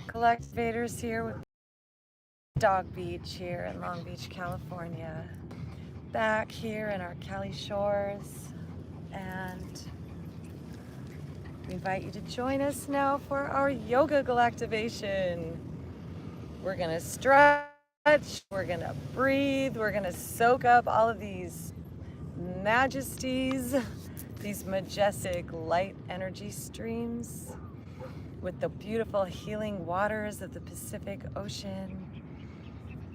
Galactivators here with Dog Beach here in Long Beach, California. Back here in our Cali shores, and we invite you to join us now for our yoga galactivation. We're gonna stretch, we're gonna breathe, we're gonna soak up all of these majesties, these majestic light energy streams with the beautiful healing waters of the Pacific Ocean.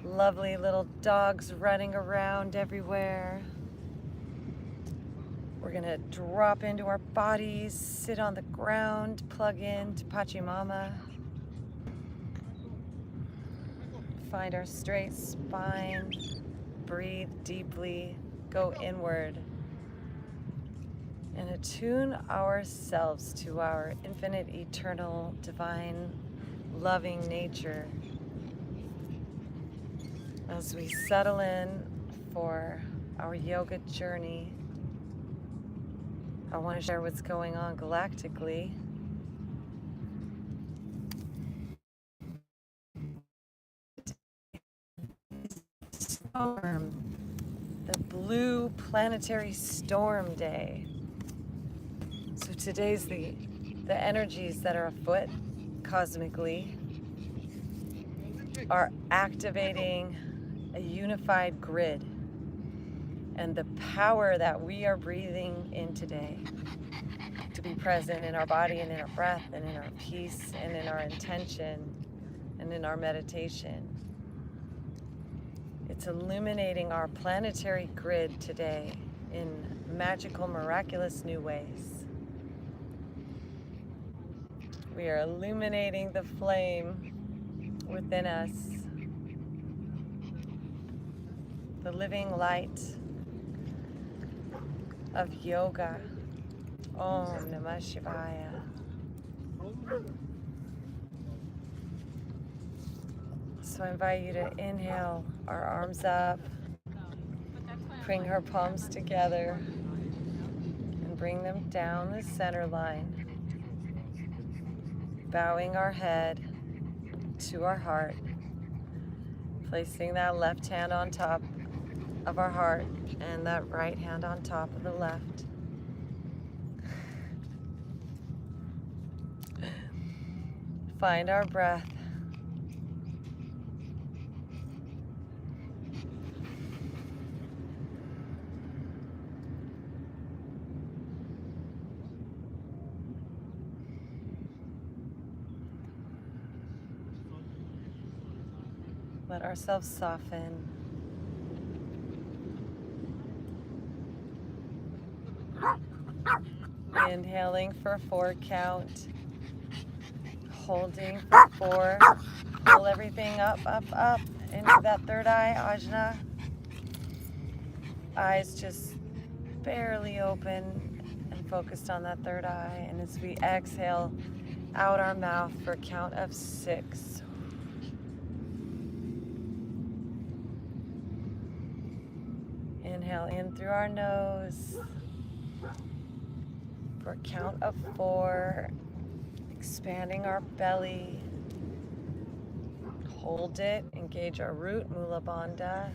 Lovely little dogs running around everywhere. We're gonna drop into our bodies, sit on the ground, plug in to Pachamama. Find our straight spine, breathe deeply, go inward, and attune ourselves to our infinite, eternal, divine, loving nature. As we settle in for our yoga journey, I want to share what's going on galactically. Storm, the blue planetary storm day. So today's the energies that are afoot cosmically are activating a unified grid, and the power that we are breathing in today to be present in our body and in our breath and in our peace and in our intention and in our meditation. It's illuminating our planetary grid today in magical, miraculous new ways. We are illuminating the flame within us, the living light of yoga. Om Namah Shivaya. So I invite you to inhale our arms up, bring our palms together, and bring them down the center line, bowing our head to our heart, placing that left hand on top of our heart and that right hand on top of the left. Find our breath. Let ourselves soften. Inhaling for a 4 count. Holding for 4. Pull everything up, up, up into that third eye, ajna. Eyes just barely open and focused on that third eye. And as we exhale out our mouth for a count of 6. Inhale in through our nose for a count of 4, expanding our belly. Hold it, engage our root, Mula Bandha.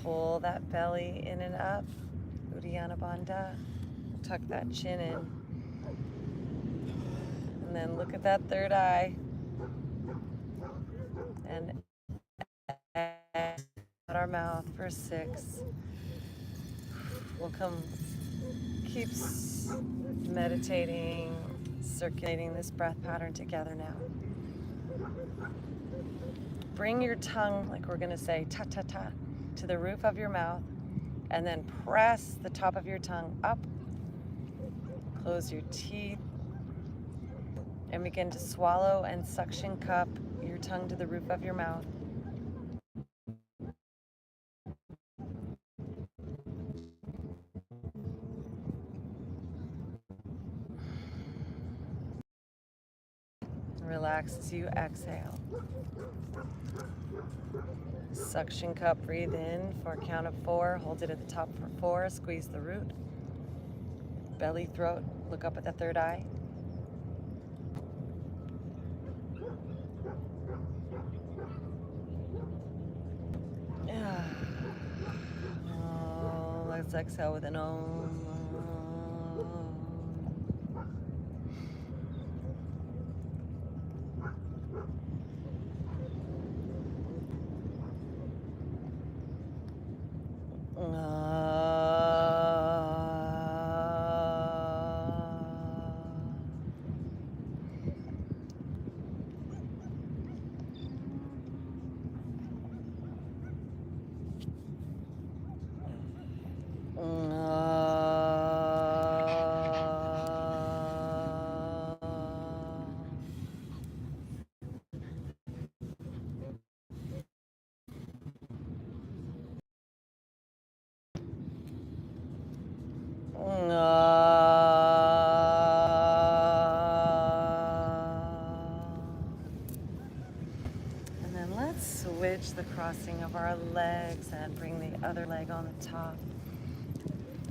Pull that belly in and up, Uddiyana Bandha. Tuck that chin in. And then look at that third eye. And out our mouth for 6. We'll keep meditating, circulating this breath pattern together now. Bring your tongue, like we're gonna say, ta ta ta, to the roof of your mouth, and then press the top of your tongue up. Close your teeth, and begin to swallow and suction cup your tongue to the roof of your mouth. Relax as you exhale. Suction cup, breathe in for a count of 4. Hold it at the top for 4. Squeeze the root. Belly, throat, look up at the third eye. Let's exhale with an Om. And then let's switch the crossing of our legs and bring the other leg on the top.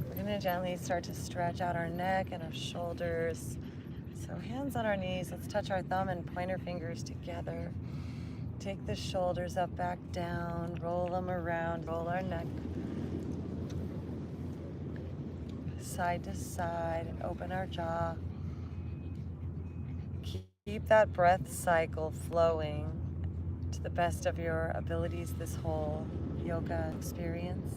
We're going to gently start to stretch out our neck and our shoulders. So hands on our knees, let's touch our thumb and pointer fingers together. Take the shoulders up, back down, roll them around, roll our neck side to side, and open our jaw. Keep that breath cycle flowing to the best of your abilities this whole yoga experience.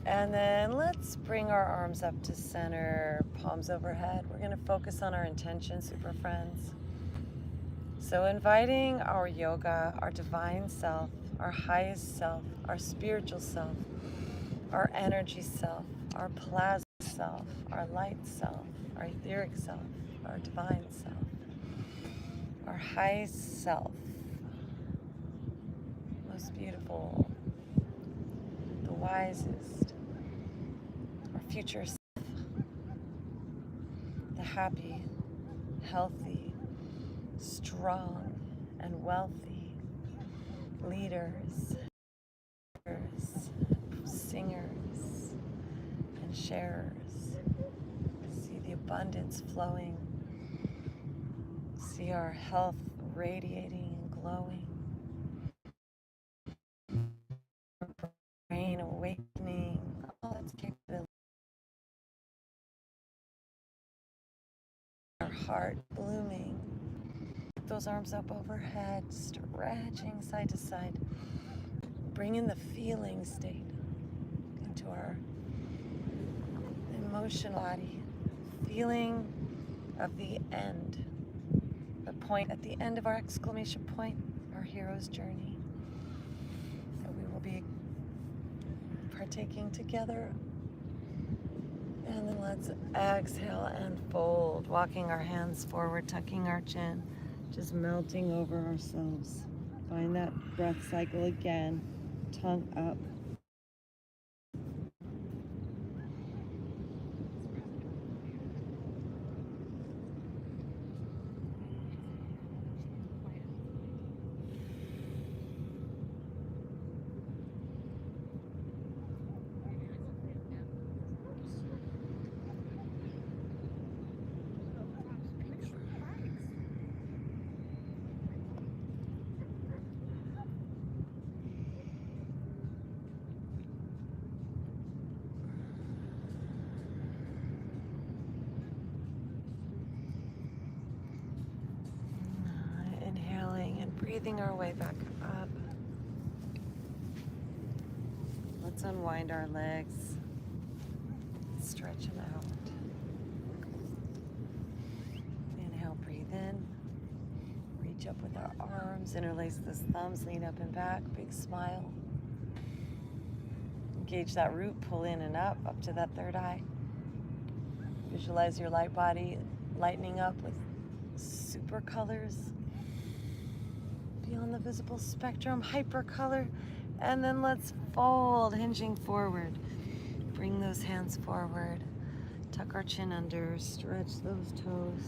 And then let's bring our arms up to center, palms overhead. We're going to focus on our intention, super friends. So inviting our yoga, our divine self, our highest self, our spiritual self, our energy self, our plasma self, our light self, our etheric self, our divine self, our highest self, most beautiful, the wisest, our future self, the happy, healthy, strong, and wealthy leaders, singers, and sharers. See the abundance flowing. See our health radiating and glowing. Our brain awakening. All its capability. Our heart blooming. Keep those arms up overhead, stretching side to side. Bring in the feeling state into our emotional body. Feeling of the end. The point at the end of our exclamation point, our hero's journey, that we will be partaking together. And then let's exhale and fold, walking our hands forward, tucking our chin, just melting over ourselves. Find that breath cycle again, tongue up. Breathing our way back up. Let's unwind our legs, stretch them out. Inhale, breathe in. Reach up with our arms, interlace those thumbs, lean up and back, big smile. Engage that root, pull in and up to that third eye. Visualize your light body lightening up with super colors. Beyond the visible spectrum, hypercolor, and then let's fold, hinging forward. Bring those hands forward, tuck our chin under, stretch those toes.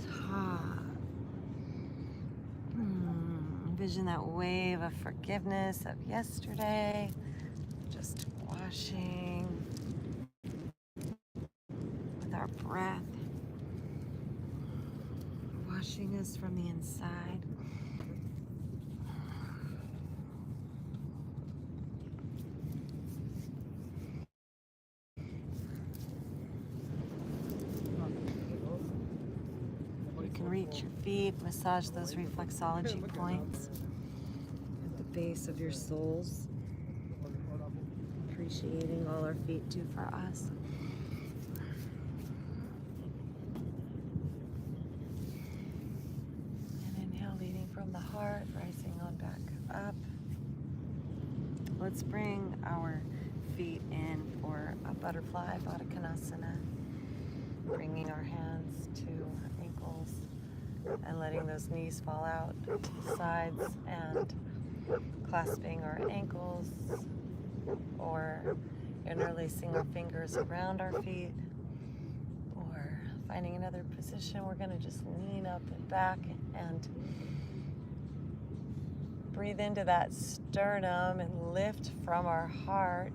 Envision that wave of forgiveness of yesterday, just washing with our breath, washing us from the inside. feet, massage those reflexology points at the base of your soles. Appreciating all our feet do for us. And inhale, leading from the heart, rising on back up. Let's bring our feet in for a butterfly Baddha Konasana. Bringing our hands to ankles and letting those knees fall out to the sides and clasping our ankles or interlacing our fingers around our feet or finding another position. We're going to just lean up and back and breathe into that sternum and lift from our heart.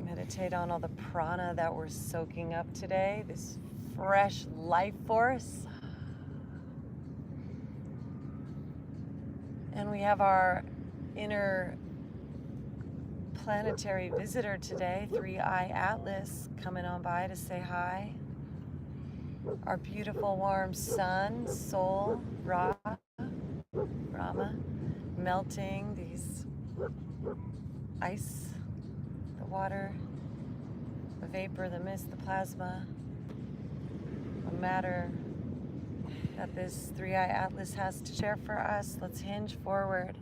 Meditate on all the prana that we're soaking up today, this fresh life force. And we have our inner planetary visitor today, 3i Atlas, coming on by to say hi. Our beautiful warm sun, Sol, Ra, Rama, melting these ice, the water, the vapor, the mist, the plasma, the matter that this 3i Atlas has to share for us. Let's hinge forward,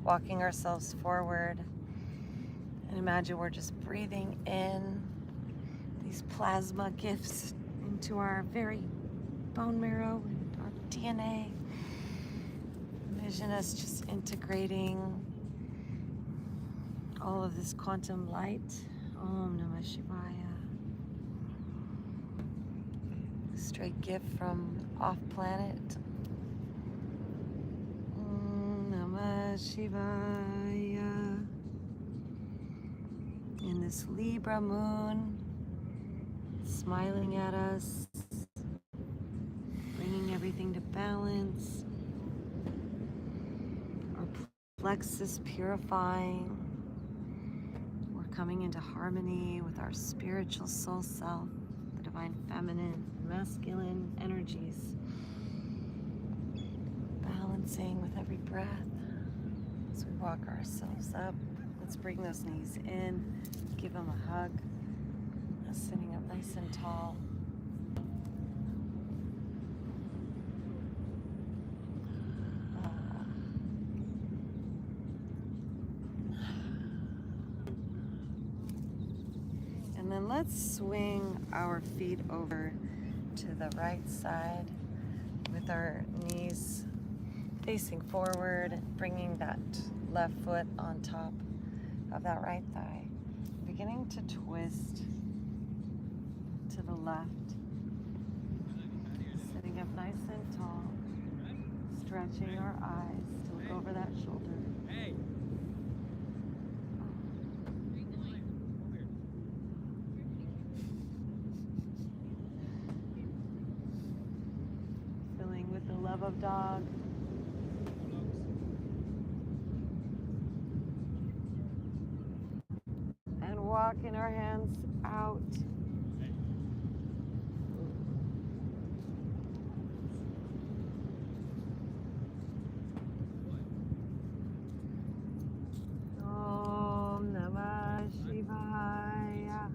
walking ourselves forward. And imagine we're just breathing in these plasma gifts into our very bone marrow and our DNA. Envision us just integrating all of this quantum light. Om Namah Shivaya. Straight gift from off planet. Om Namah Shivaya. In this Libra moon, smiling at us, bringing everything to balance. Our plexus purifying. We're coming into harmony with our spiritual soul self, the divine feminine, masculine energies. Balancing with every breath as we walk ourselves up. Let's bring those knees in, give them a hug. Sitting up nice and tall. And then let's swing our feet over to the right side with our knees facing forward, bringing that left foot on top of that right thigh. Beginning to twist to the left. Sitting up nice and tall. Stretching our eyes to look over that shoulder. Filling with the love of dog. And walking our hands out. Om Namah Shivaya.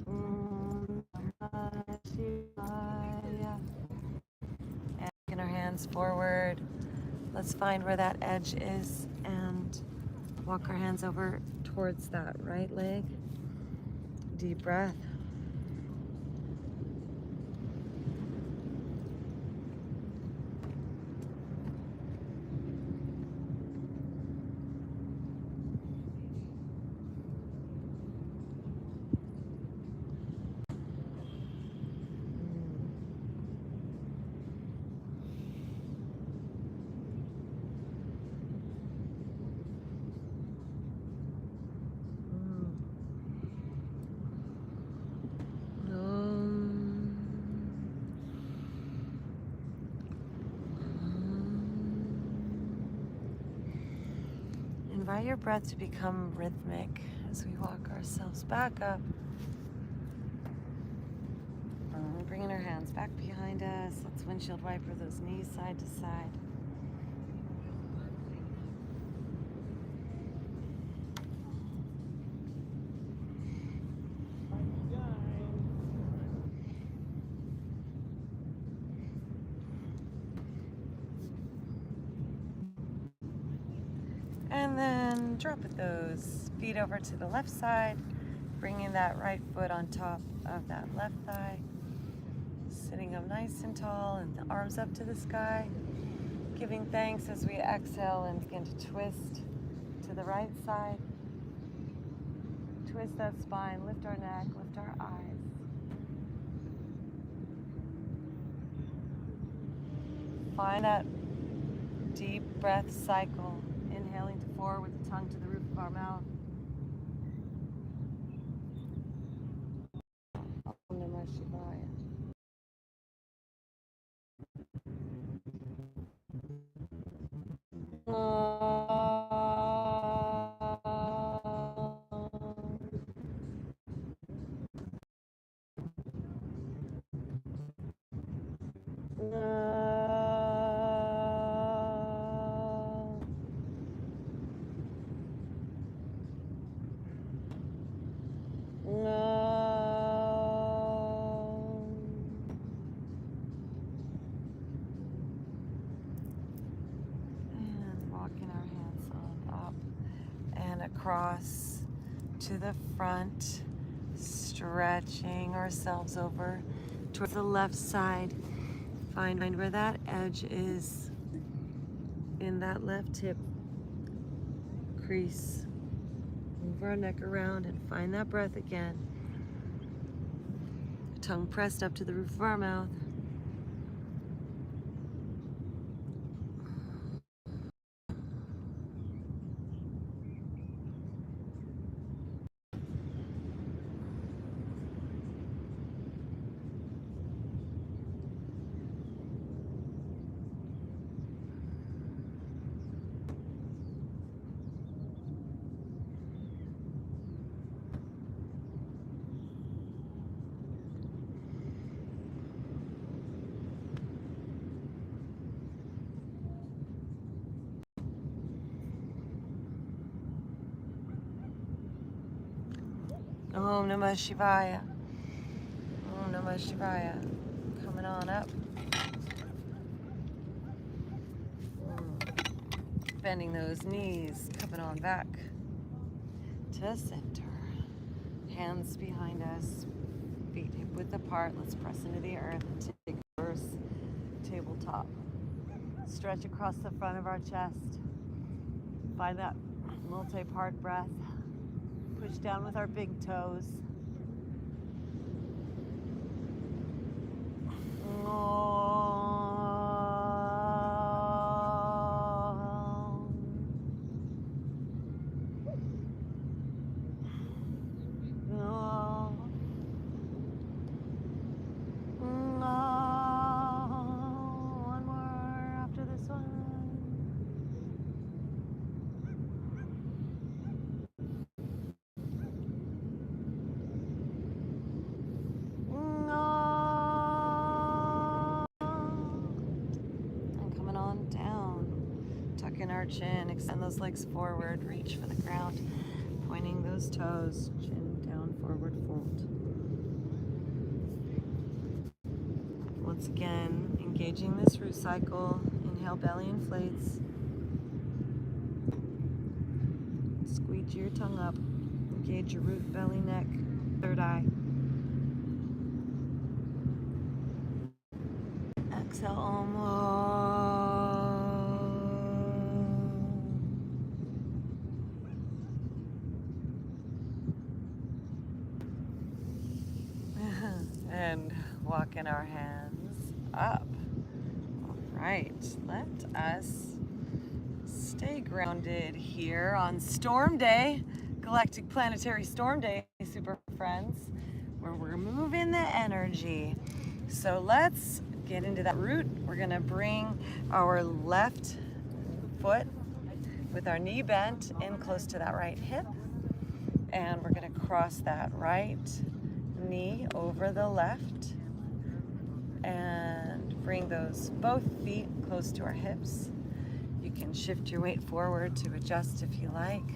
Om Namah Shivaya. And taking our hands forward. Let's find where that edge is and walk our hands over towards that right leg. Deep breath. Try your breath to become rhythmic as we walk ourselves back up. Bringing our hands back behind us. Let's windshield wiper those knees side to side. And then drop those feet over to the left side, bringing that right foot on top of that left thigh. Sitting up nice and tall and the arms up to the sky. Giving thanks as we exhale and begin to twist to the right side. Twist that spine, lift our neck, lift our eyes. Find that deep breath cycle. Inhaling to forward with the tongue to the roof of our mouth. Om Namah Shivaya. Across to the front, stretching ourselves over towards the left side. Find where that edge is in that left hip crease. Move our neck around and find that breath again. Tongue pressed up to the roof of our mouth. Om Namah Shivaya. Om Namah Shivaya. Coming on up. Bending those knees, coming on back to center. Hands behind us, feet hip width apart. Let's press into the earth and take a reverse tabletop. Stretch across the front of our chest. Find that multi-part breath. Push down with our big toes. One more after this one. In our chin, extend those legs forward, reach for the ground, pointing those toes, chin down, forward fold. Once again, engaging this root cycle. Inhale, belly inflates. Squeeze your tongue up. Engage your root, belly, neck, third eye. Exhale, Om. And walking our hands up. All right, let us stay grounded here on Storm Day, Galactic Planetary Storm Day, super friends, where we're moving the energy. So let's get into that root. We're gonna bring our left foot with our knee bent in close to that right hip. And we're going to cross that right knee over the left and bring those both feet close to our hips. You can shift your weight forward to adjust if you like,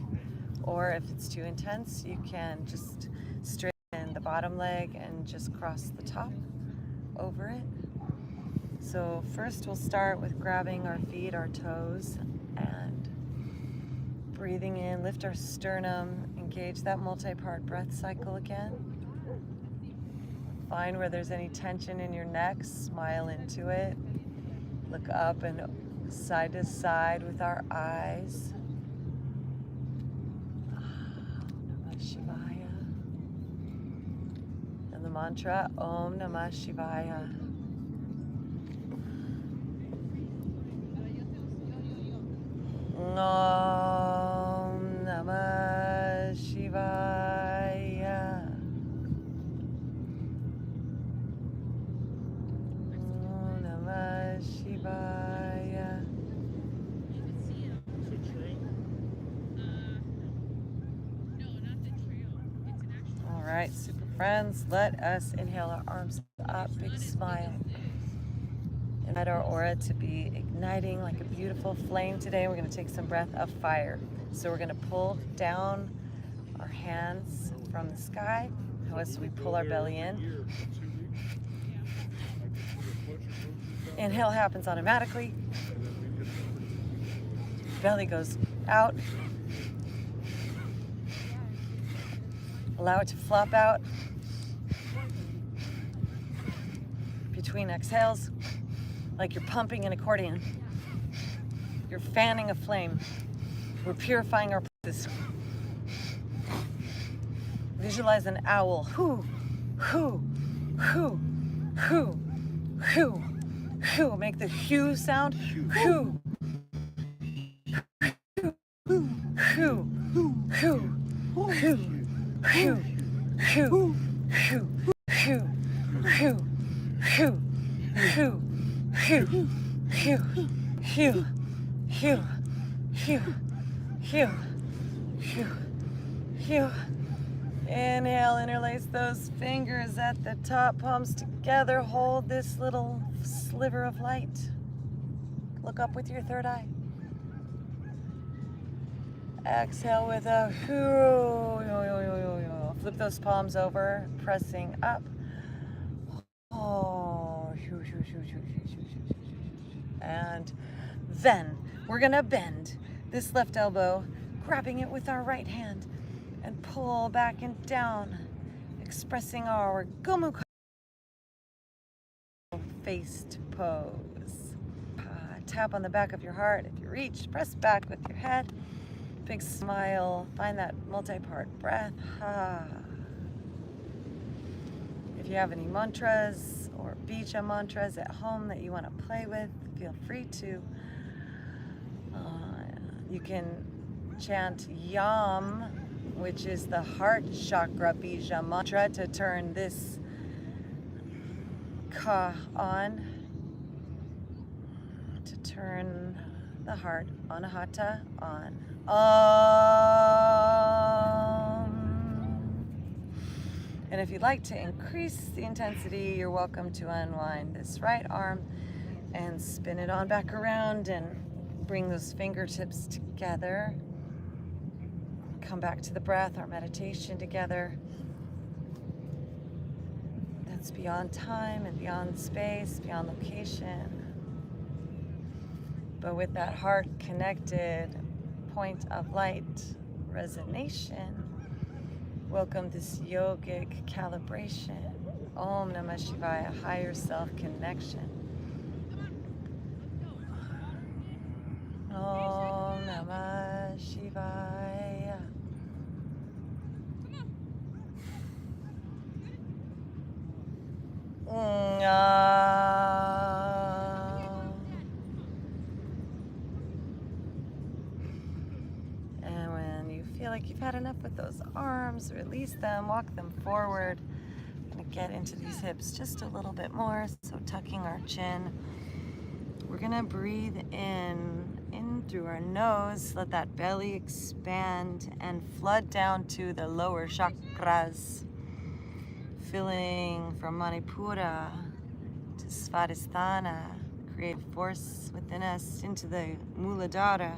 or if it's too intense, you can just straighten the bottom leg and just cross the top over it. So first we'll start with grabbing our feet, our toes, and breathing in, lift our sternum, engage that multi-part breath cycle again. Find where there's any tension in your neck, smile into it. Look up and side to side with our eyes. Namah Shivaya. And the mantra, Om Namah Shivaya. Om Namah Shivaya. Om Namah Shivaya. All right, super friends, let us inhale our arms up, big smile. Invite our aura to be igniting like a beautiful flame today. We're going to take some breath of fire. So we're going to pull down our hands from the sky as we pull our belly in. Inhale happens automatically. Belly goes out. Allow it to flop out. Between exhales, like you're pumping an accordion. You're fanning a flame. We're purifying our places. Visualize an owl. Hoo, hoo, hoo, hoo, hoo, hoo. Make the hoo sound. Hoo, hoo, hoo, hoo, hoo, hoo, hoo, hoo, hoo, hoo, hoo, hoo. Phew, phew, phew, phew, phew, phew, phew, phew. Inhale, interlace those fingers at the top, palms together. Hold this little sliver of light. Look up with your third eye. Exhale with a whoo. Flip those palms over, pressing up. Oh, and then we're gonna bend this left elbow, grabbing it with our right hand, and pull back and down, expressing our Gomu faced pose. Tap on the back of your heart. If you reach, press back with your head. Big smile. Find that multi-part breath. If you have any mantras or bija mantras at home that you want to play with, feel free to. You can chant Yam, which is the heart chakra bija mantra, to turn this ka on, to turn the heart, anahata on. And if you'd like to increase the intensity, you're welcome to unwind this right arm and spin it on back around and bring those fingertips together. Come back to the breath, our meditation together. That's beyond time and beyond space, beyond location. But with that heart connected point of light resonation, welcome this yogic calibration. Om Namah Shivaya, higher self connection. Om Namah Shivaya. And when you feel like you've had enough with those arms, release them, walk them forward. I'm gonna get into these hips just a little bit more, so tucking our chin. We're gonna breathe in through our nose. Let that belly expand and flood down to the lower chakras, filling from Manipura to Svadhisthana. Create force within us into the Muladhara.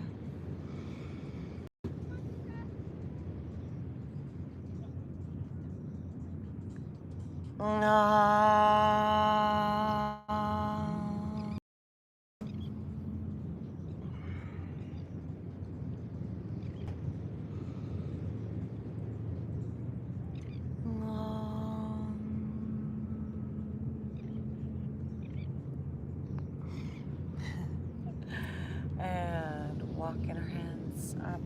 And walking our hands up.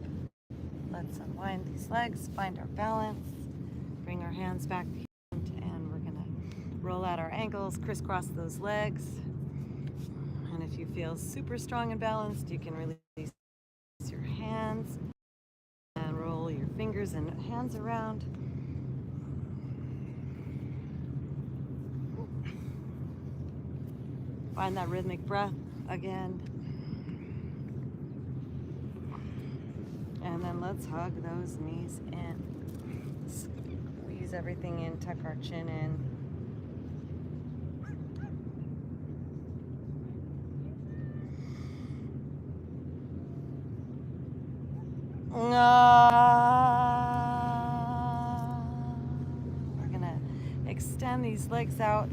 Let's unwind these legs, find our balance, bring our hands back behind, and we're gonna roll out our ankles, crisscross those legs. And if you feel super strong and balanced, you can release your hands and roll your fingers and hands around. Find that rhythmic breath again. And then let's hug those knees in. Squeeze everything in, tuck our chin in. We're gonna extend these legs out,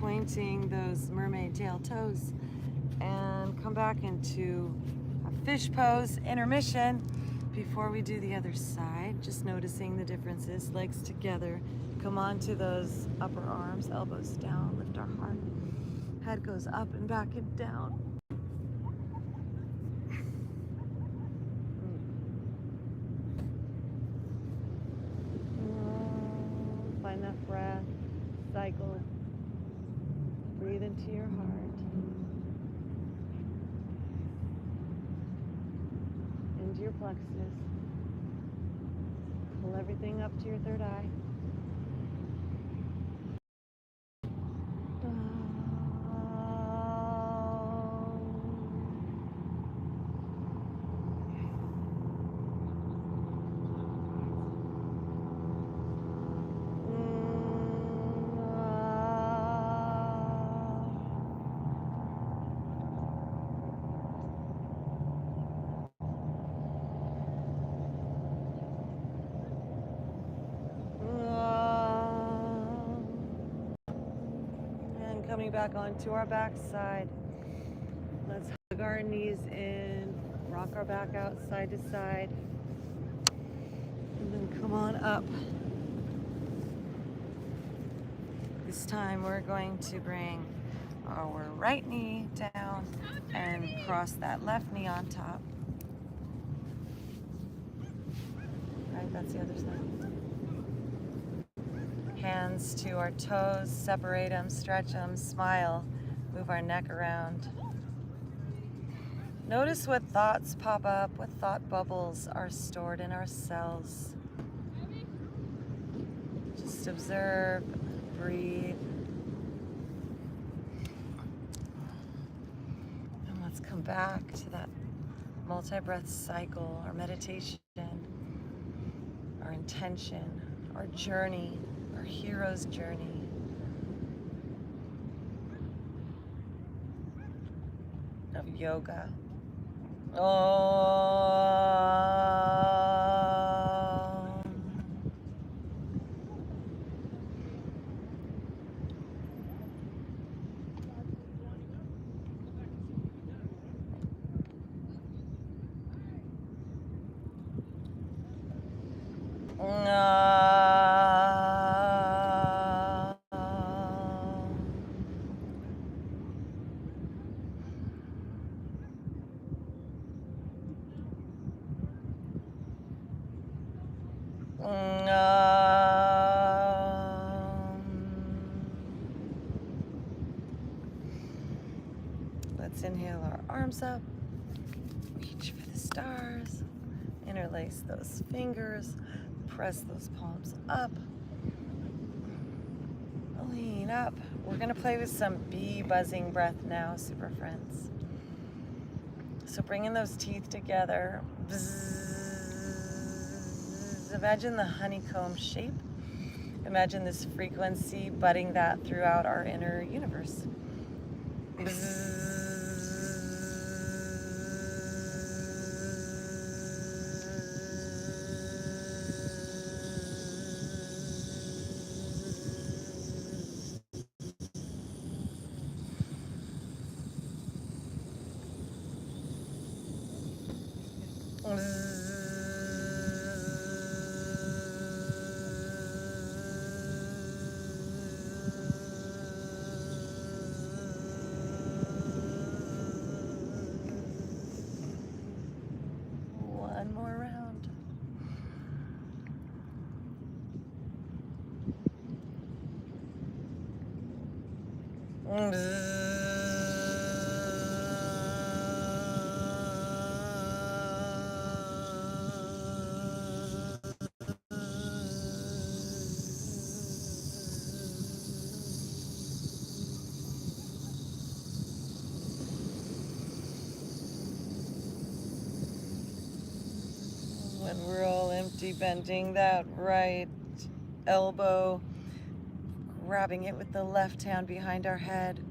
pointing those mermaid tail toes, and come back into a fish pose, intermission, before we do the other side. Just noticing the differences. Legs together, come onto those upper arms, elbows down, lift our heart. Head goes up and back and down. Find that breath, cycle, breathe into your heart, into your plexus, pull everything up to your third eye. Coming back onto our back side. Let's hug our knees in, rock our back out side to side, and then come on up. This time we're going to bring our right knee down and cross that left knee on top. Right, that's the other side. Hands to our toes, separate them, stretch them, smile, move our neck around. Notice what thoughts pop up, what thought bubbles are stored in our cells. Just observe, breathe. And let's come back to that multi-breath cycle, our meditation, our intention, our journey, our hero's journey. Of yoga. Let's inhale our arms up, reach for the stars, interlace those fingers, press those palms up, lean up. We're gonna play with some bee buzzing breath now, super friends. So bringing those teeth together. Bzzz. Imagine the honeycomb shape. Imagine this frequency budding that throughout our inner universe. Bzzz. One more round. When we're all empty, bending that right elbow, grabbing it with the left hand behind our head,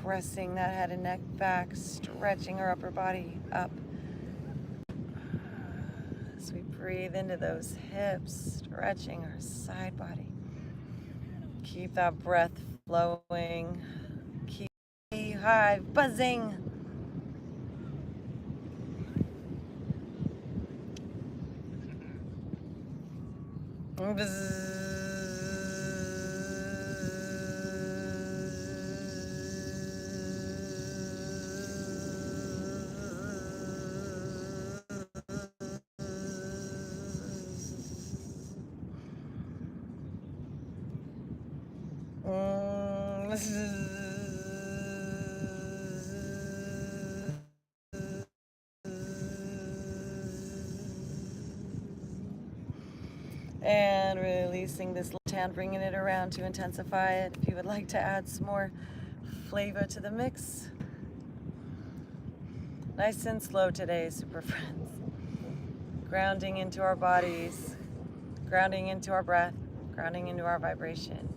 pressing that head and neck back, stretching our upper body up. As we breathe into those hips, stretching our side body. Keep that breath flowing. Keep the hive buzzing. Bzzz. And releasing this left hand, bringing it around to intensify it. If you would like to add some more flavor to the mix. Nice and slow today, super friends. Grounding into our bodies, grounding into our breath, grounding into our vibration.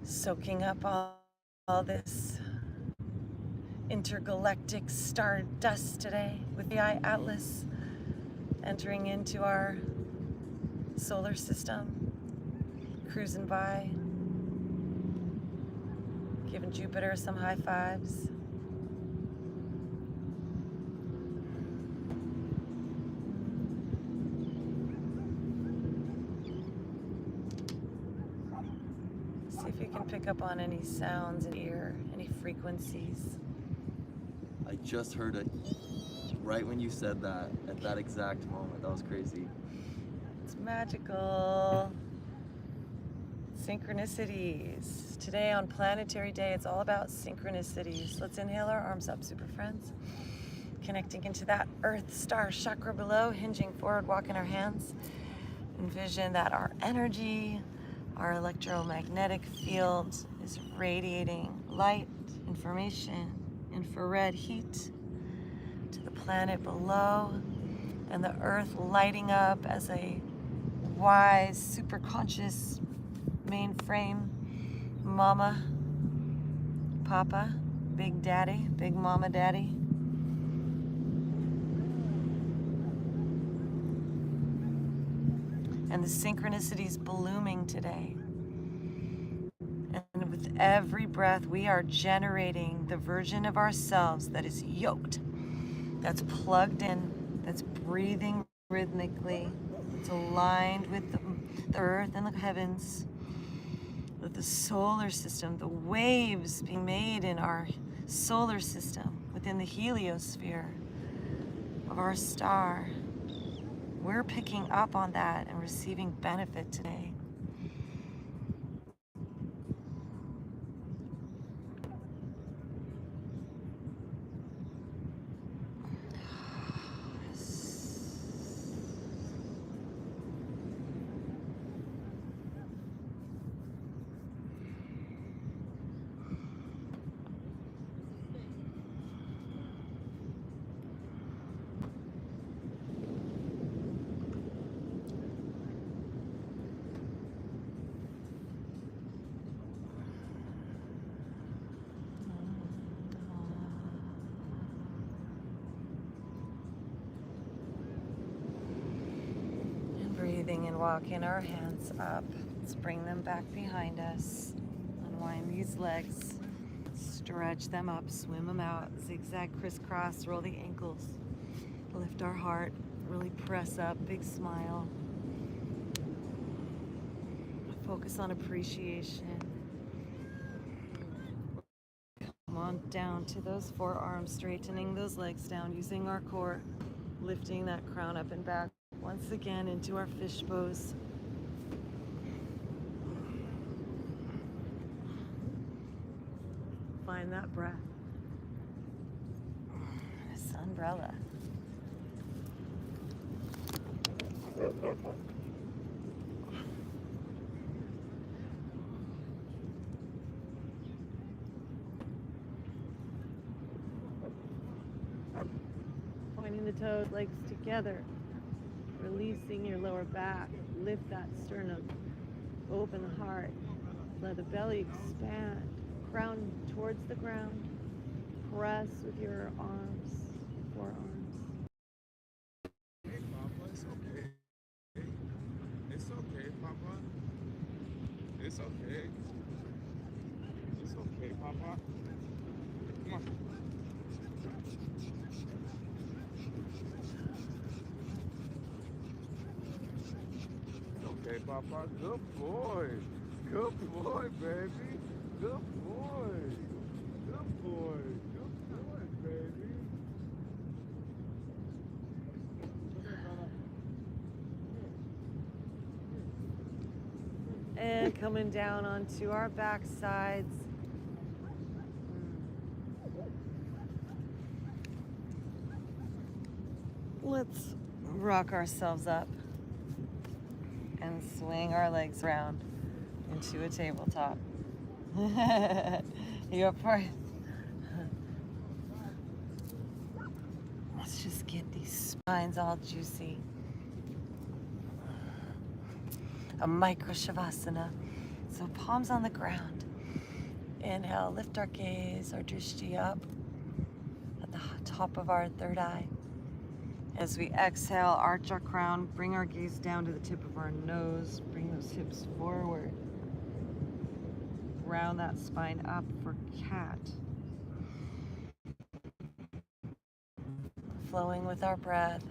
Soaking up all this intergalactic stardust today with the Eye Atlas, entering into our solar system, cruising by, giving Jupiter some high fives. See if you can pick up on any sounds in ear, any frequencies. I just heard it right when you said that, at that exact moment. That was crazy. It's magical. Synchronicities. Today on Planetary Day, it's all about synchronicities. Let's inhale our arms up, super friends. Connecting into that Earth Star chakra below, hinging forward, walking our hands. Envision that our energy, our electromagnetic field is radiating light, information, infrared heat to the planet below, and the Earth lighting up as a wise, super conscious mainframe mama, papa, big daddy, big mama daddy. And the synchronicities blooming today. And with every breath, we are generating the version of ourselves that is yoked, that's plugged in, that's breathing rhythmically, it's aligned with the earth and the heavens, with the solar system, the waves being made in our solar system, within the heliosphere of our star. We're picking up on that and receiving benefit today. Breathing and walking our hands up. Let's bring them back behind us. Unwind these legs. Stretch them up, swim them out. Zigzag, crisscross, roll the ankles. Lift our heart, really press up, big smile. Focus on appreciation. Come on down to those forearms, straightening those legs down, using our core, lifting that crown up and back. Once again into our fish pose. Find that breath. This umbrella. Pointing the toes, legs together. Releasing your lower back. Lift that sternum. Open the heart. Let the belly expand. Crown towards the ground. Press with your arms, forearms. Hey, Papa, it's okay. It's okay, Papa. It's okay. It's okay, Papa. Come on. Okay, Papa. Good boy. Good boy, baby. Good boy. Good boy. Good boy, baby. And coming down onto our back sides. Let's rock ourselves up and swing our legs around into a tabletop. You're part. Let's just get these spines all juicy. A micro shavasana. So palms on the ground. Inhale, lift our gaze, our drishti up at the top of our third eye. As we exhale, arch our crown, bring our gaze down to the tip of our nose, bring those hips forward. Round that spine up for cat. Flowing with our breath.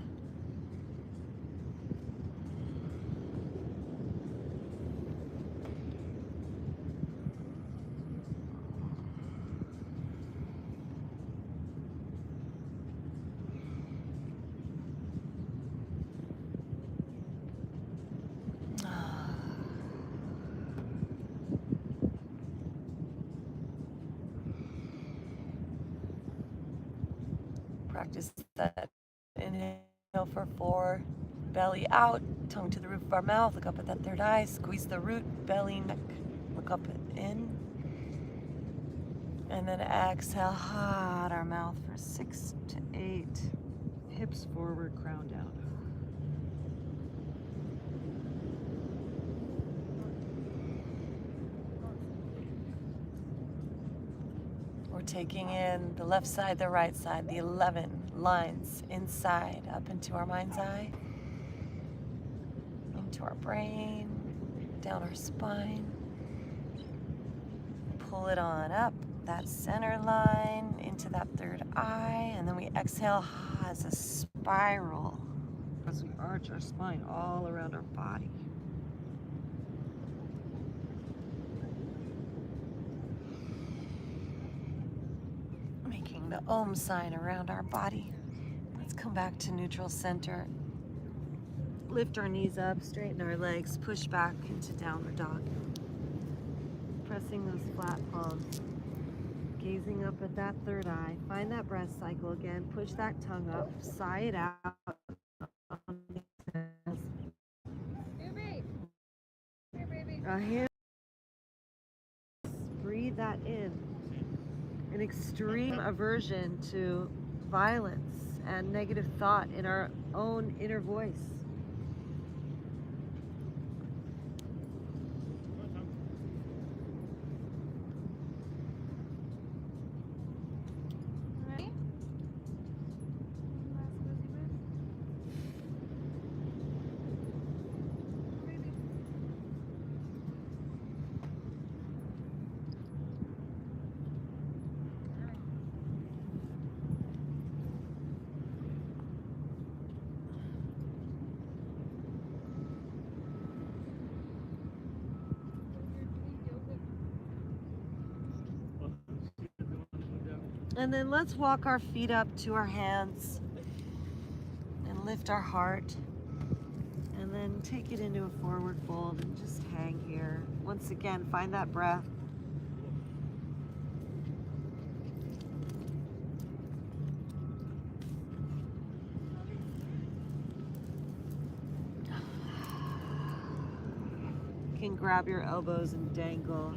Practice that. Inhale for 4, belly out, tongue to the roof of our mouth, look up at that third eye, squeeze the root, belly, neck, look up and in. And then exhale, hot our mouth for 6 to 8. Hips forward, crown down. We're taking in the left side, the right side, the 11 lines inside, up into our mind's eye, into our brain, down our spine. Pull it on up, that center line, into that third eye, and then we exhale as a spiral as we arch our spine all around our body. The Om sign around our body. Let's come back to neutral center. Lift our knees up, straighten our legs, push back into downward dog. Pressing those flat palms. Gazing up at that third eye. Find that breath cycle again. Push that tongue up, sigh it out. Breathe that in. An extreme aversion to violence and negative thought in our own inner voice. Ready? And then let's walk our feet up to our hands and lift our heart. And then take it into a forward fold and just hang here. Once again, find that breath. You can grab your elbows and dangle.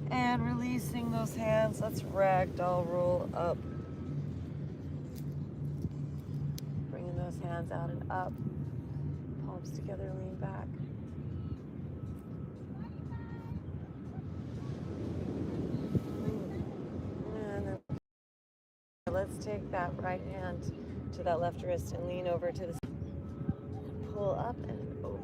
And releasing those hands, let's ragdoll roll up. Bringing those hands out and up. Palms together, lean back. And then let's take that right hand to that left wrist and lean over to the side. Pull up and over.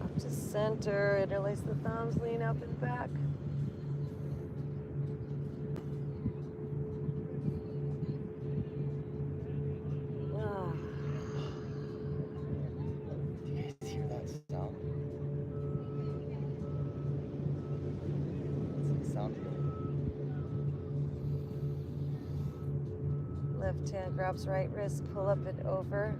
Up to center, interlace the thumbs, lean up and back. Do you guys hear that sound? It's like sound healing. Left hand grabs right wrist, pull up and over.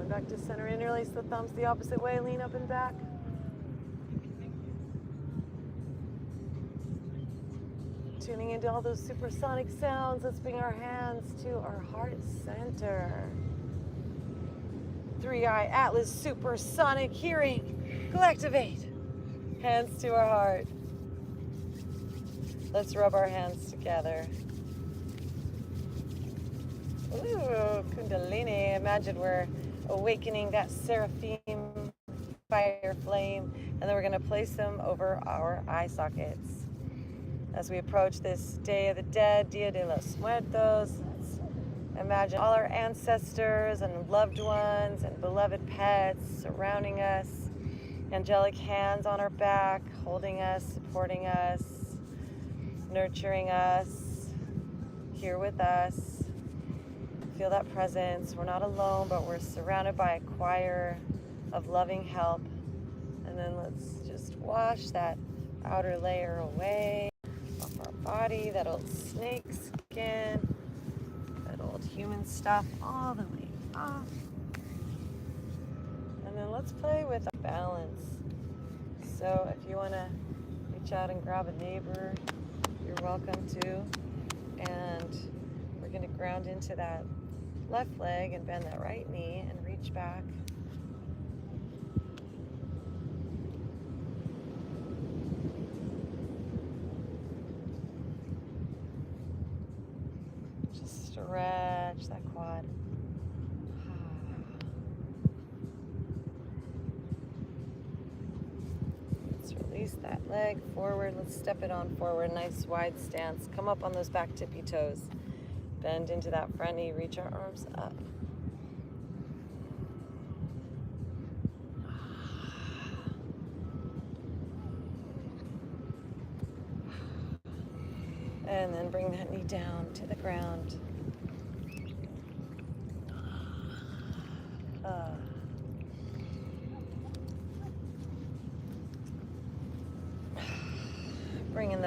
Back to center, interlace the thumbs the opposite way, lean up and back. Tuning into all those supersonic sounds, let's bring our hands to our heart center. Three-eye Atlas supersonic hearing. Galactivate. Hands to our heart. Let's rub our hands together. Ooh, Kundalini. Imagine we're awakening that seraphim fire flame, and then we're going to place them over our eye sockets. As we approach this Day of the Dead, Dia de los Muertos, let's imagine all our ancestors and loved ones and beloved pets surrounding us, angelic hands on our back, holding us, supporting us, nurturing us, here with us. Feel that presence. We're not alone, but we're surrounded by a choir of loving help. And then let's just wash that outer layer away off our body, that old snake skin, that old human stuff, all the way off. And then let's play with our balance. So if you want to reach out and grab a neighbor, you're welcome to. And we're going to ground into that left leg and bend that right knee and reach back. Just stretch that quad. Let's release that leg forward. Let's step it on forward. Nice wide stance. Come up on those back tippy toes. Bend into that front knee, reach our arms up. And then bring that knee down to the ground.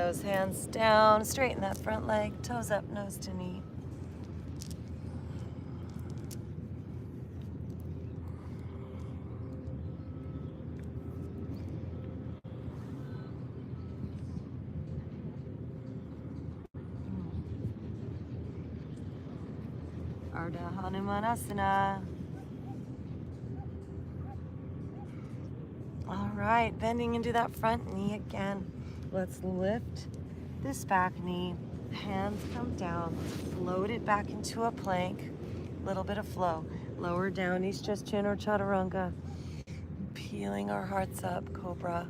those hands down, straighten that front leg, toes up, nose to knee. Ardha Hanumanasana. All right, bending into that front knee again. Let's lift this back knee. Hands come down. Float it back into a plank. Little bit of flow. Lower down, East Chest Chin or Chaturanga. Peeling our hearts up, Cobra.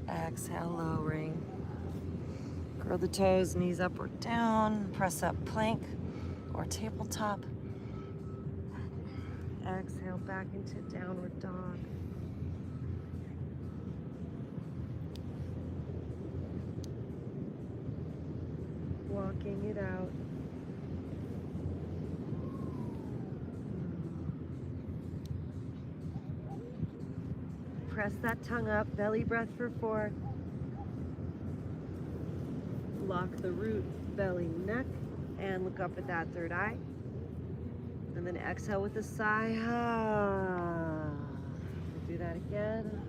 Exhale, lowering. Curl the toes, knees up or down. Press up, plank or tabletop. Exhale back into downward dog. Walking it out. Press that tongue up, belly breath for 4. Lock the root, belly, neck, and look up at that third eye. And then exhale with a sigh. We'll do that again.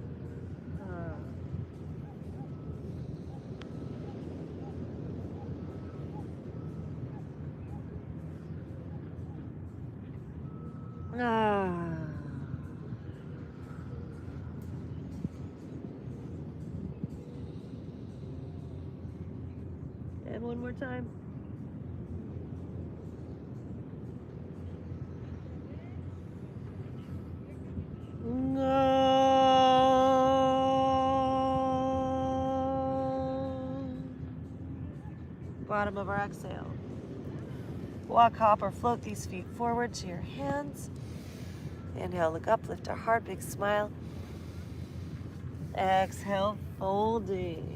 And one more time. Bottom of our exhale. Walk, hop, or float these feet forward to your hands. Inhale, look up, lift our heart, big smile. Exhale, folding.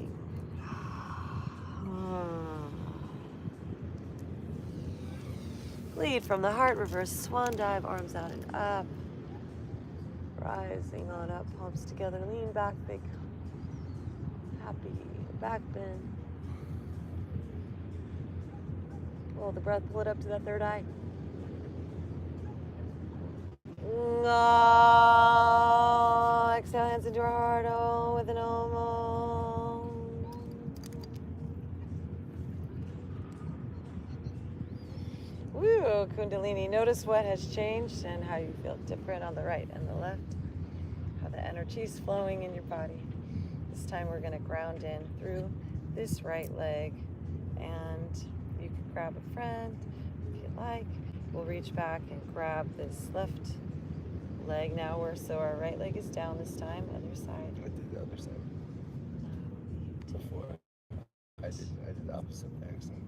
Lead from the heart, reverse swan dive, arms out and up. Rising on up, palms together, lean back, big, happy back bend. Hold the breath, pull it up to that third eye. Exhale, hands into our heart, with an om. Woo, Kundalini. Notice what has changed and how you feel different on the right and the left. How the energy is flowing in your body. This time we're going to ground in through this right leg, and you can grab a friend if you like. We'll reach back and grab this left leg now, so our right leg is down this time, other side. I did the other side. Before. I did the opposite by accident.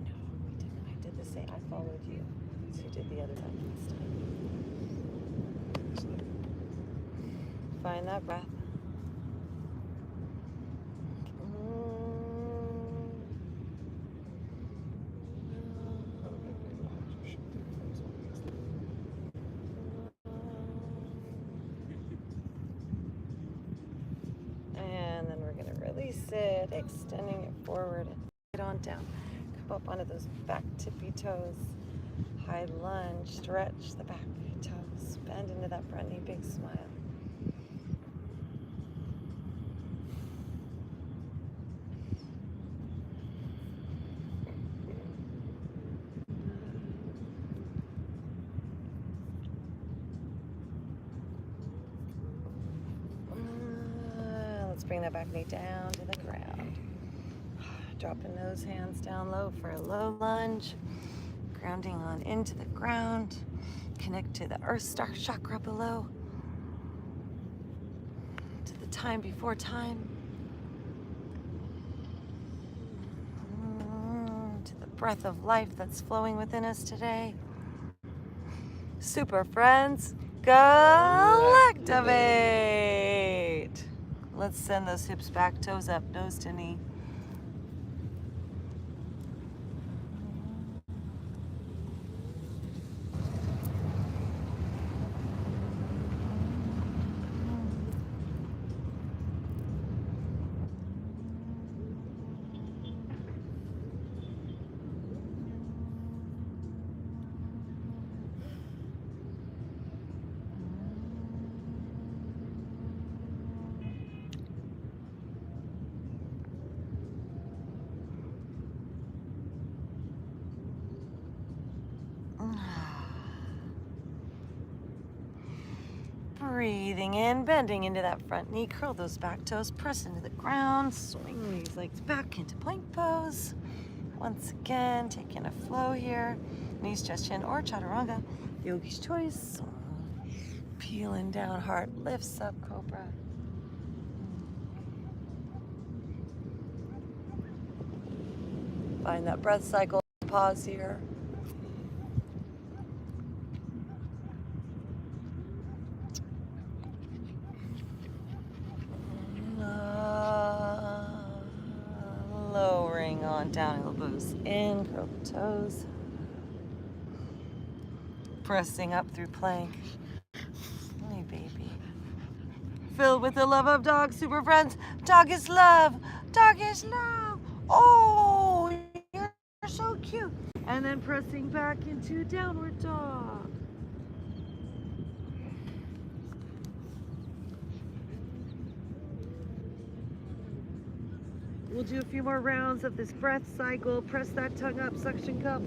No, we didn't. I did the same. I followed you. So you did the other leg this time. Find that breath. It, extending it forward and get on down. Come up onto those back tippy toes. High lunge, stretch the back toes. Bend into that front knee, big smile. Let's bring that back knee down to the ground. Dropping those hands down low for a low lunge. Grounding on into the ground. Connect to the Earth Star chakra below. To the time before time. To the breath of life that's flowing within us today. Super friends, Galactivate! Let's send those hips back, toes up, nose to knee. Breathing in, bending into that front knee, curl those back toes, press into the ground, swing these legs back into plank pose. Once again, taking a flow here. Knees just chin or chaturanga, yogi's choice. Peeling down, heart lifts up, cobra. Find that breath cycle, pause here. Lowering on down, elbows in, curl the toes. Pressing up through plank. Hey, baby. Filled with the love of dog, super friends. Dog is love. Dog is love. Oh, you're so cute. And then pressing back into downward dog. We'll do a few more rounds of this breath cycle. Press that tongue up, suction cup.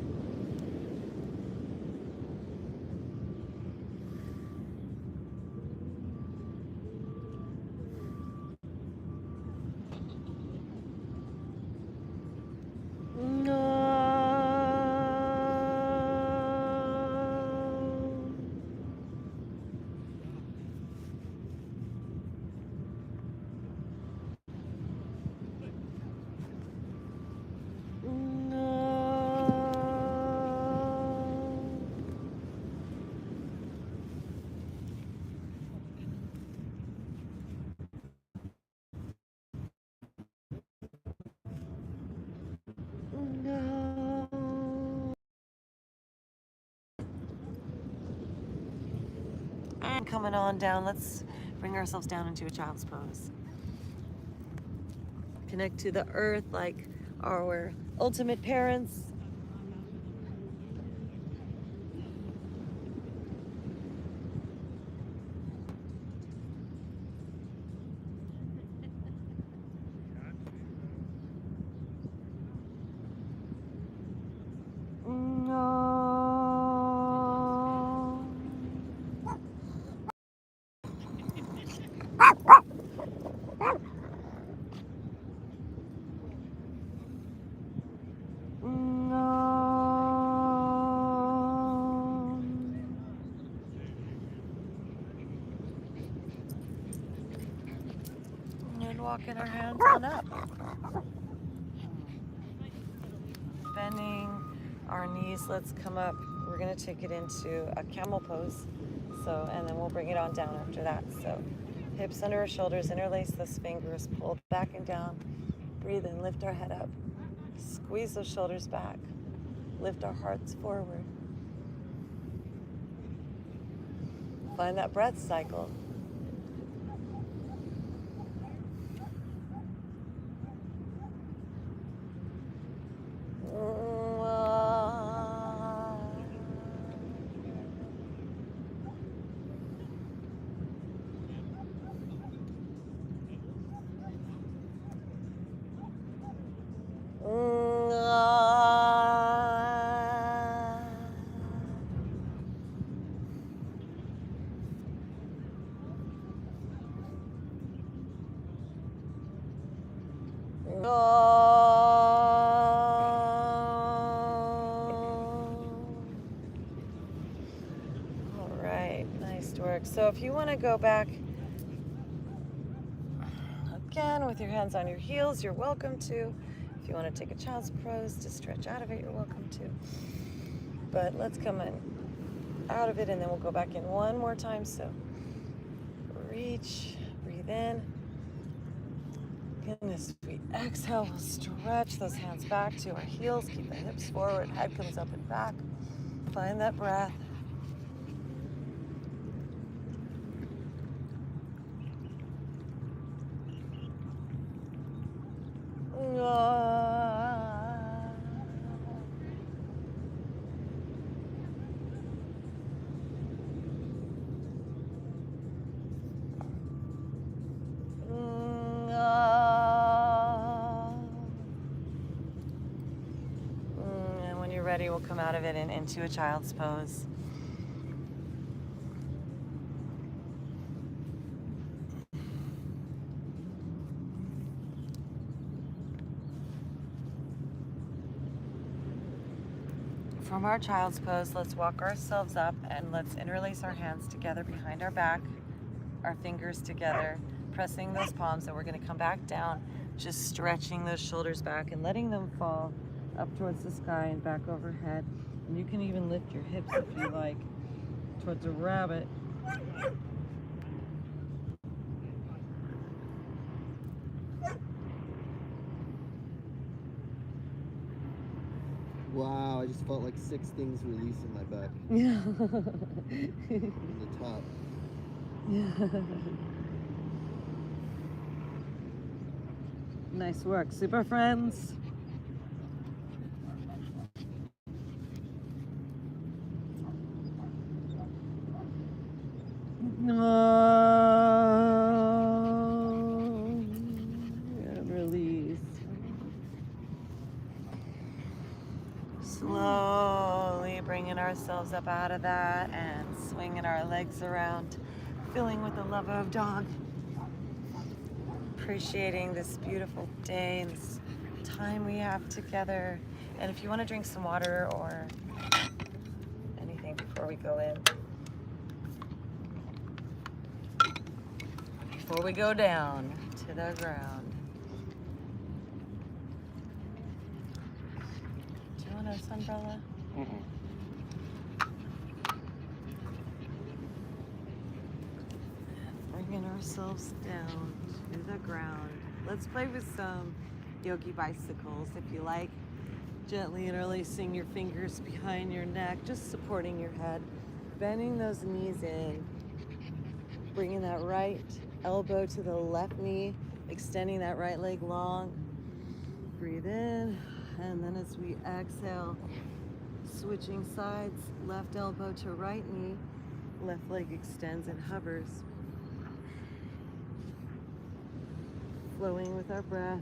And coming on down, let's bring ourselves down into a child's pose. Connect to the earth like our ultimate parents. And walking our hands on up. Bending our knees, let's come up. We're gonna take it into a camel pose. So, and then we'll bring it on down after that. So, hips under our shoulders, interlace those fingers, pull back and down. Breathe in, lift our head up. Squeeze those shoulders back. Lift our hearts forward. Find that breath cycle. All right, nice work. So if you want to go back again with your hands on your heels, you're welcome to. If you want to take a child's pose to stretch out of it, you're welcome to. But let's come in out of it and then we'll go back in one more time. So reach, breathe in. Goodness, we exhale, we'll stretch those hands back to our heels, keep the hips forward, head comes up and back. Find that breath. And when you're ready, we'll come out of it and into a child's pose. From our child's pose, let's walk ourselves up and let's interlace our hands together behind our back, our fingers together, pressing those palms, and we're going to come back down, just stretching those shoulders back and letting them fall up towards the sky and back overhead. And you can even lift your hips if you like towards a rabbit. Wow, I just felt like 6 things release in my back. Yeah. From the top. Nice work, super friends. And release. Slowly bringing ourselves up out of that and swinging our legs around, filling with the love of dog. Appreciating this beautiful day and this time we have together. And if you want to drink some water or anything before we go in, before we go down to the ground. Do you want an umbrella? Bringing ourselves down to the ground. Let's play with some yogi bicycles if you like. Gently interlacing your fingers behind your neck, just supporting your head. Bending those knees in. Bringing that right elbow to the left knee, extending that right leg long. Breathe in, and then as we exhale, switching sides, left elbow to right knee, left leg extends and hovers. Flowing with our breath.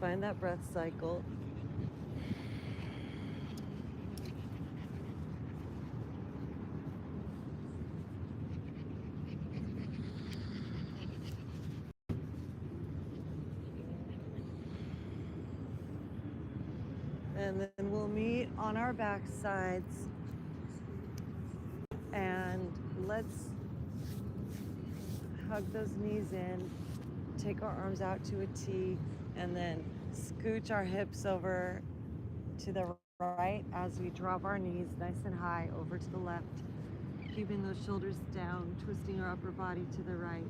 Find that breath cycle. And then we'll meet on our back sides. And let's hug those knees in, take our arms out to a T, and then scooch our hips over to the right as we drop our knees nice and high over to the left, keeping those shoulders down, twisting our upper body to the right.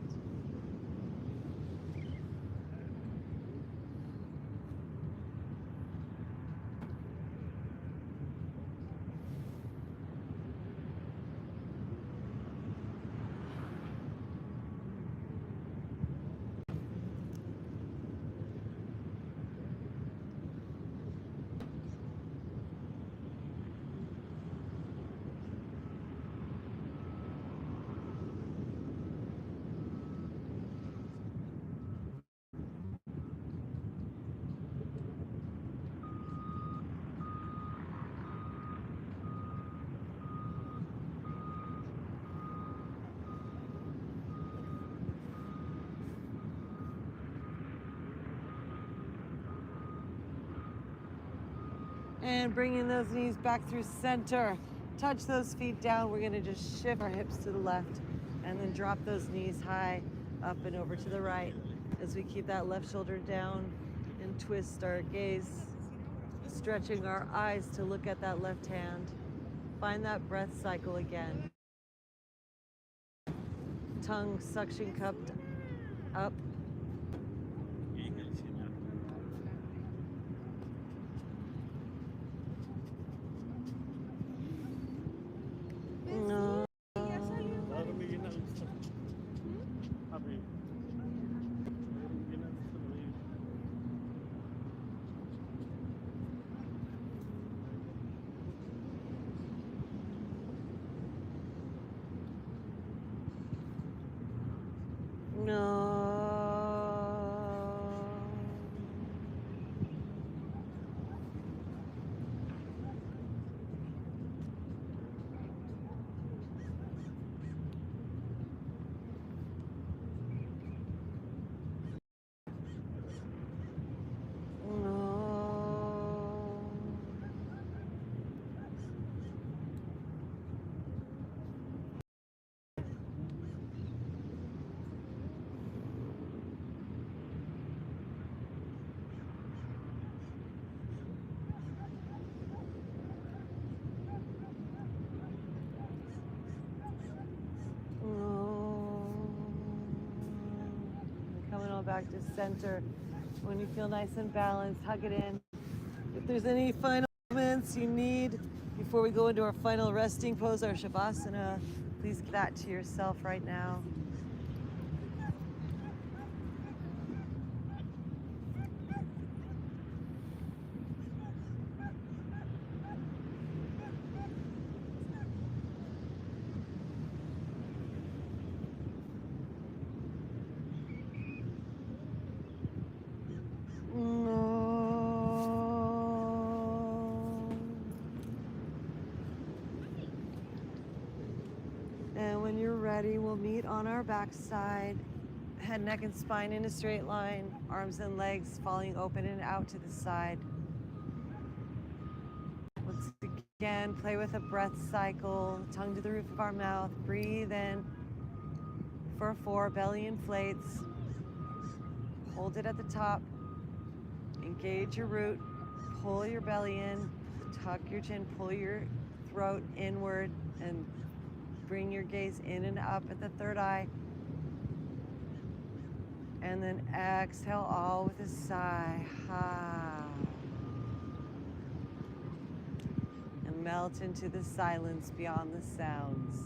And bringing those knees back through center. Touch those feet down. We're gonna just shift our hips to the left and then drop those knees high up and over to the right as we keep that left shoulder down and twist our gaze, stretching our eyes to look at that left hand. Find that breath cycle again. Tongue suction cupped up. No. No. back to center. When you feel nice and balanced, hug it in. If there's any final moments you need before we go into our final resting pose, our Shavasana, please give that to yourself right now. And when you're ready, we'll meet on our backside, head, neck, and spine in a straight line, arms and legs falling open and out to the side. Once again, play with a breath cycle, tongue to the roof of our mouth. Breathe in for 4, belly inflates. Hold it at the top. Engage your root, pull your belly in, tuck your chin, pull your throat inward, and bring your gaze in and up at the third eye. And then exhale all with a sigh. Ha. And melt into the silence beyond the sounds.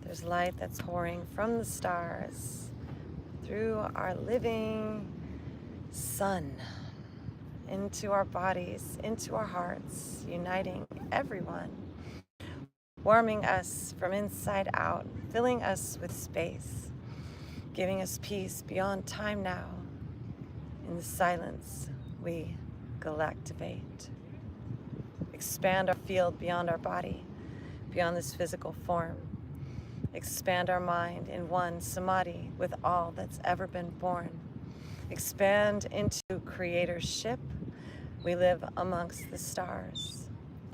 There's light that's pouring from the stars through our living sun into our bodies, into our hearts, uniting everyone, warming us from inside out, filling us with space, giving us peace beyond time now. In the silence, we galactivate. Expand our field beyond our body, beyond this physical form. Expand our mind in one samadhi with all that's ever been born. Expand into creatorship. We live amongst the stars.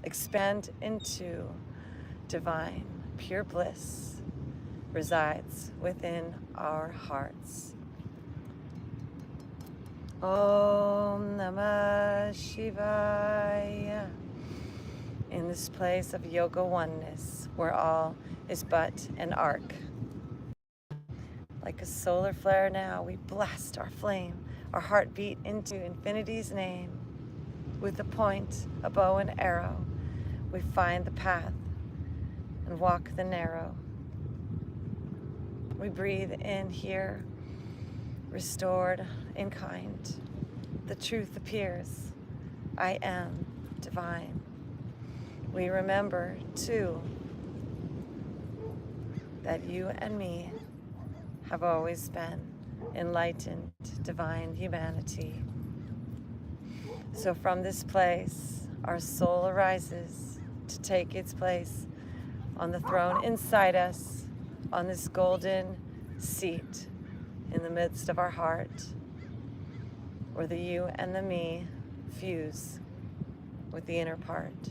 Expand into divine, pure bliss resides within our hearts. Om Namah Shivaya. In this place of yoga oneness, where all is but an arc. Like a solar flare now, we blast our flame, our heartbeat into infinity's name. With a point, a bow and arrow, we find the path and walk the narrow. We breathe in here, restored in kind. The truth appears. I am divine. We remember, too, that you and me have always been enlightened, divine humanity. So from this place, our soul arises to take its place on the throne inside us, on this golden seat in the midst of our heart, where the you and the me fuse with the inner part.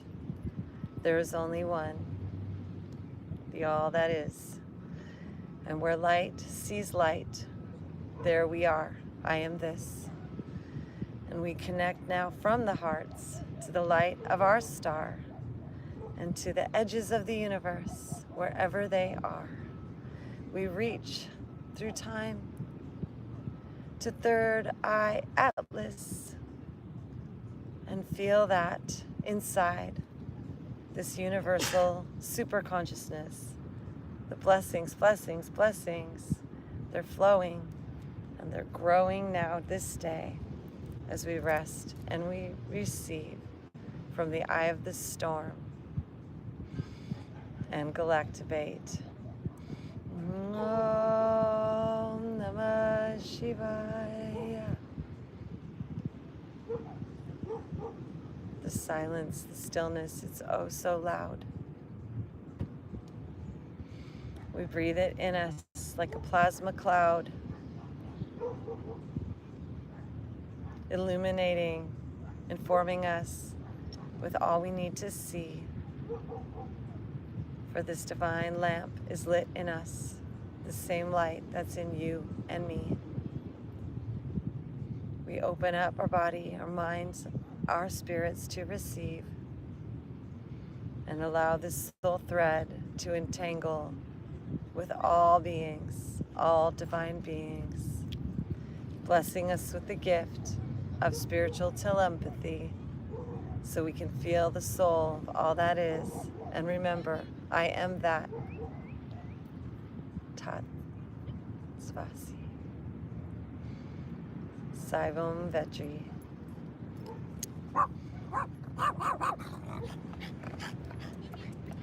There is only one, the all that is. And where light sees light, there we are. I am this. And we connect now from the hearts to the light of our star and to the edges of the universe, wherever they are. We reach through time to third eye atlas and feel that inside this universal super consciousness, the blessings, blessings, blessings, they're flowing and they're growing now this day as we rest and we receive from the eye of the storm and galactivate. Om Namah Shivaya. The silence, the stillness, it's oh so loud. We breathe it in us like a plasma cloud, illuminating, informing us with all we need to see. For this divine lamp is lit in us, the same light that's in you and me. We open up our body, our minds, our spirits to receive and allow this soul thread to entangle with all beings, all divine beings, blessing us with the gift of spiritual telepathy so we can feel the soul of all that is and remember, I am that. Tat Svasi. Saivam Vetri.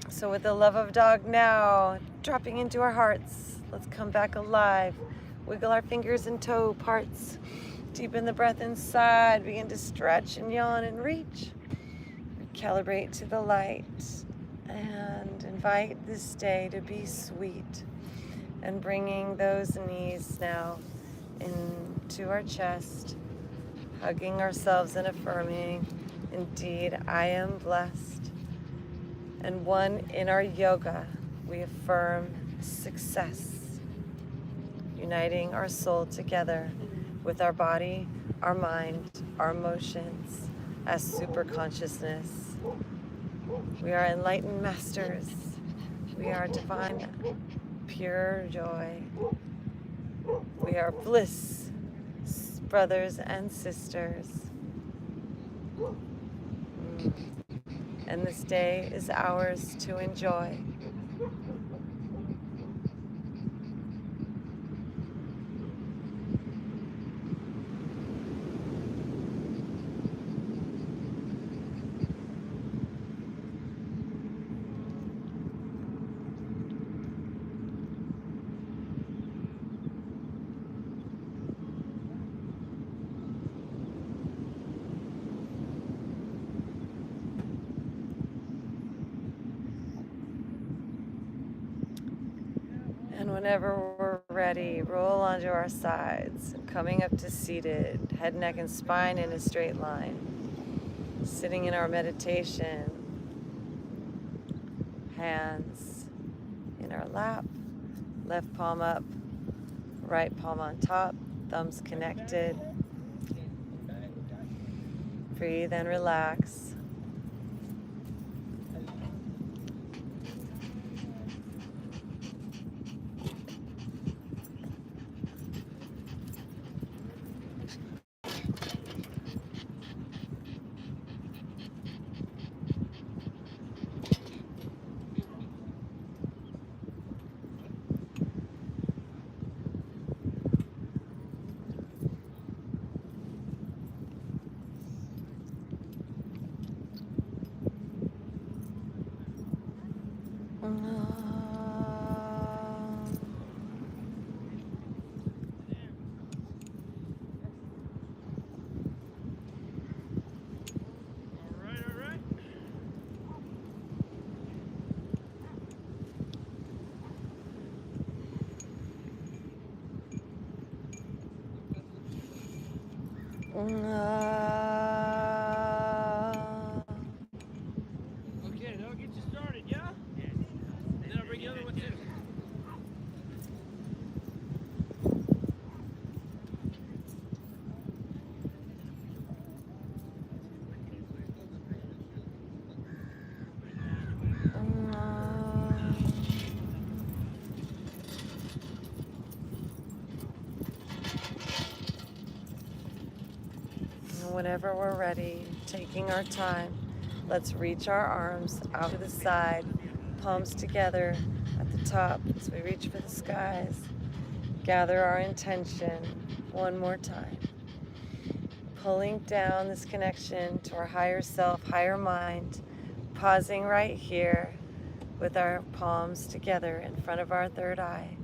So with the love of dog now dropping into our hearts, let's come back alive. Wiggle our fingers and toe parts. Deepen the breath inside. Begin to stretch and yawn and reach. Recalibrate to the light. And invite this day to be sweet. And bringing those knees now into our chest. Hugging ourselves and affirming, indeed, I am blessed. And one in our yoga, we affirm success, uniting our soul together with our body, our mind, our emotions as super consciousness. We are enlightened masters. We are divine, pure joy. We are bliss, brothers and sisters. And this day is ours to enjoy. And whenever we're ready, roll onto our sides, coming up to seated, head, neck, and spine in a straight line. Sitting in our meditation, hands in our lap, left palm up, right palm on top, thumbs connected. Breathe and relax. Okay, that'll get you started, yeah? And then I'll bring the other ones in. Whenever we're ready, taking our time, let's reach our arms out to the side, palms together at the top as we reach for the skies. Gather our intention one more time. Pulling down this connection to our higher self, higher mind, pausing right here with our palms together in front of our third eye.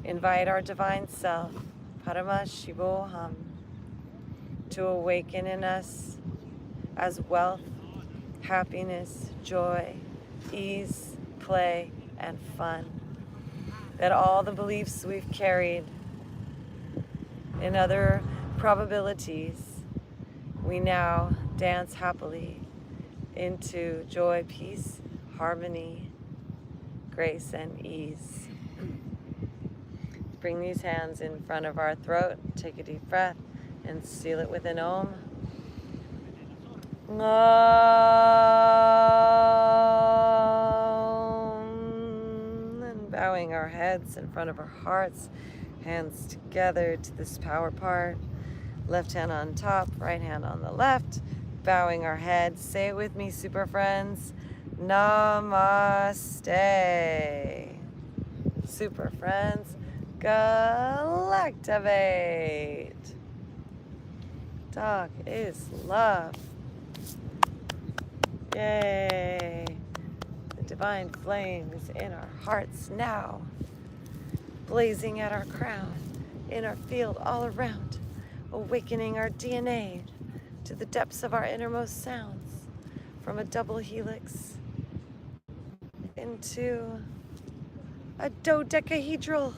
Invite our divine self, Parama Shivoham, to awaken in us as wealth, happiness, joy, ease, play, and fun. That all the beliefs we've carried in other probabilities, we now dance happily into joy, peace, harmony, grace, and ease. Bring these hands in front of our throat, take a deep breath, and seal it with an Om. Om. And bowing our heads in front of our hearts, hands together to this power part. Left hand on top, right hand on the left. Bowing our heads. Say it with me, super friends. Namaste. Super friends, Galactivate. Dog is love. Yay. The divine flame is in our hearts now, blazing at our crown, in our field all around, awakening our DNA to the depths of our innermost sounds, from a double helix into a dodecahedral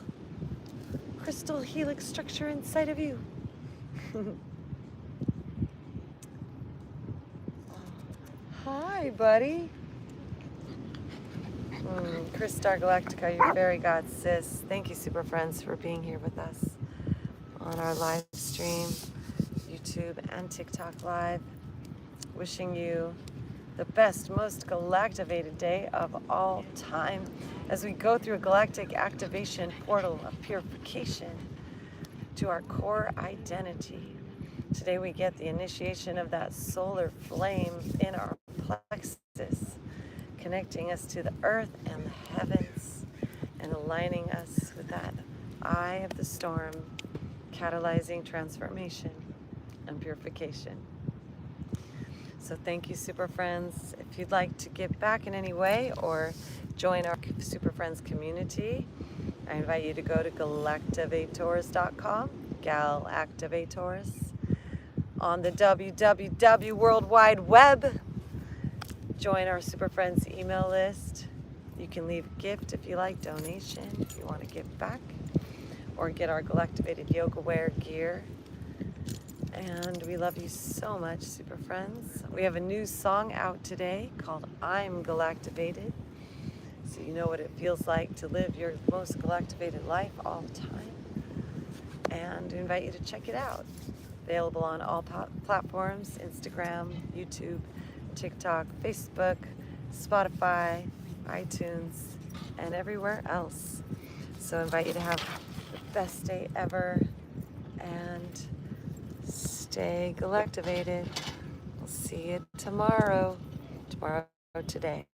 crystal helix structure inside of you. Hi, buddy. Star Galactica, your fairy god sis. Thank you, super friends, for being here with us on our live stream, YouTube and TikTok live. Wishing you the best, most galactivated day of all time as we go through a galactic activation portal of purification to our core identity. Today we get the initiation of that solar flame in our plexus, connecting us to the earth and the heavens and aligning us with that eye of the storm, catalyzing transformation and purification. So thank you, super friends. If you'd like to give back in any way or join our super friends community, I invite you to go to galactivators.com, Galactivators, on the www World Wide Web. Join our super friends email list. You can leave a gift if you like, donation if you want to give back, or get our Galactivated yoga wear gear. And we love you so much, super friends. We have a new song out today called I'm Galactivated, so you know what it feels like to live your most galactivated life all the time. And we invite you to check it out. Available on all platforms, Instagram, YouTube, TikTok, Facebook, Spotify, iTunes, and everywhere else. So I invite you to have the best day ever and stay galactivated. We'll see you tomorrow today.